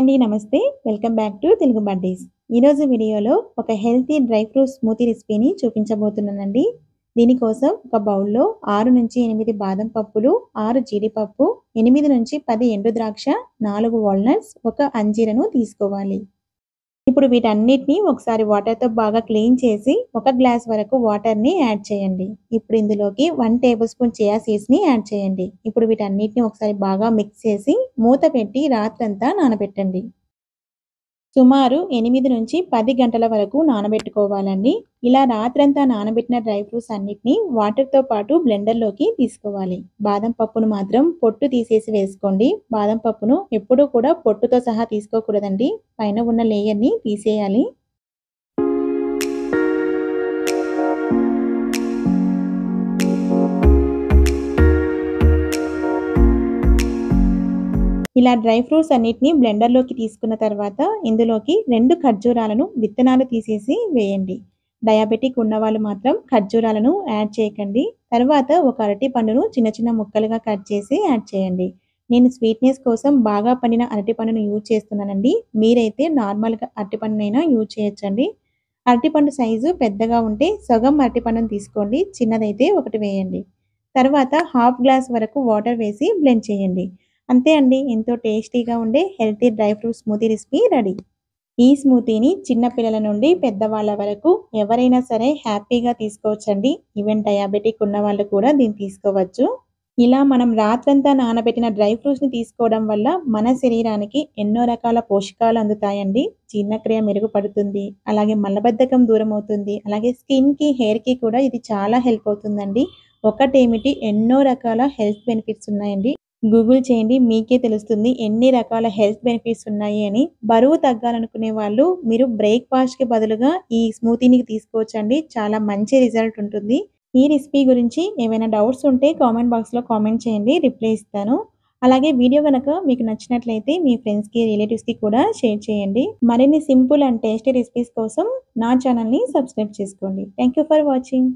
అండి. నమస్తే. Welcome back to Telugu buddies. ఈరోజు వీడియోలో ఒక హెల్తీ డ్రై ఫ్రూట్ స్మూతీ రెసిపీని చూపించబోతున్నానండి. దీనికోసం ఒక బౌల్‌లో 6-8 బాదం పప్పులు, 6 జీడిపప్పు, 8-10 ఎండు ద్రాక్ష, 4 వాల్‌నట్స్, ఒక అంజీరను తీసుకోవాలి. ఇప్పుడు వీటన్నిటిని ఒకసారి వాటర్‌తో బాగా క్లీన్ చేసి, ఒక గ్లాస్ వరకు వాటర్‌ని యాడ్ చేయండి. ఇప్పుడు ఇందులోకి 1 టేబుల్ స్పూన్ చియా సీడ్స్‌ని యాడ్ చేయండి. ఇప్పుడు వీటన్నిటిని ఒకసారి బాగా మిక్స్ చేసి మూత పెట్టి రాత్రంతా నానబెట్టండి. సుమారు 8-10 గంటల వరకు నానబెట్టుకోవాలండి. ఇలా రాత్రంతా నానబెట్టిన డ్రై ఫ్రూట్స్ అన్నిటిని వాటర్‌తో పాటు బ్లెండర్‌లోకి తీసుకోవాలి. బాదం పప్పును మాత్రం పొట్టు తీసేసి వేసుకోండి. బాదం పప్పును ఎప్పుడూ కూడా పొట్టుతో సహా తీసుకోకూడదండి. పైన ఉన్న లేయర్‌ని తీసేయాలి. ఇలా డ్రై ఫ్రూట్స్ అన్నిటిని బ్లెండర్‌లోకి తీసుకున్న తర్వాత ఇందులోకి 2 ఖర్జూరాలను విత్తనాలు తీసేసి వేయండి. డయాబెటిక్ ఉన్నవాళ్ళు మాత్రం ఖర్జూరాలను యాడ్ చేయకండి. తర్వాత ఒక అరటి పండును చిన్న చిన్న ముక్కలుగా కట్ చేసి యాడ్ చేయండి. నేను స్వీట్‌నెస్ కోసం బాగా పండిన అరటి పండును యూజ్ చేస్తున్నానండి. మీరైతే నార్మల్‌గా అరటి పండునైనా యూజ్ చేయొచ్చండి. అరటిపండు సైజు పెద్దగా ఉంటే సగం అరటిపండును తీసుకోండి. చిన్నదైతే ఒకటి వేయండి. తర్వాత హాఫ్ గ్లాస్ వరకు వాటర్ వేసి బ్లెండ్ చేయండి. అంతే అండి. ఎంతో టేస్టీగా ఉండే healthy dry fruit smoothie recipe ready. ఈ స్మూతీని చిన్న పిల్లల నుండి పెద్దవాళ్ళ వరకు ఎవరైనా సరే హ్యాపీగా తీసుకోవచ్చండి. ఈవెన్ డయాబెటిక్ ఉన్నవాళ్ళు కూడా దీన్ని తీసుకోవచ్చు. ఇలా మనం రాత్రంతా నానబెట్టిన డ్రై ఫ్రూట్స్‌ని తీసుకోవడం వల్ల మన శరీరానికి ఎన్నో రకాల పోషకాలు అందుతాయండి. జీర్ణక్రియ మెరుగుపడుతుంది. అలాగే మలబద్ధకం దూరమవుతుంది. అలాగే స్కిన్‌కి, హెయిర్‌కి కూడా ఇది చాలా హెల్ప్ అవుతుందండి. ఒకటేమిటి ఎన్నో రకాల హెల్త్ బెనిఫిట్స్ ఉన్నాయండి. గూగుల్ చేయండి. మీకే తెలుస్తుంది ఎన్ని రకాల హెల్త్ బెనిఫిట్స్ ఉన్నాయి అని. బరువు తగ్గాలనుకునే వాళ్ళు మీరు బ్రేక్‌ఫాస్ట్‌కి బదులుగా ఈ స్మూతీని తీసుకోవచ్చండి. చాలా మంచి రిజల్ట్ ఉంటుంది. ఈ రెసిపీ గురించి ఏవైనా డౌట్స్ ఉంటే కామెంట్ బాక్స్‌లో కామెంట్ చేయండి. రిప్లై ఇస్తాను. అలాగే వీడియో గనక మీకు నచ్చినట్లయితే మీ ఫ్రెండ్స్‌కి, రిలేటివ్స్‌కి కూడా షేర్ చేయండి. మరిన్ని సింపుల్ అండ్ టేస్టీ రెసిపీస్ కోసం నా ఛానల్‌ని సబ్స్క్రైబ్ చేసుకోండి. Thank you for watching.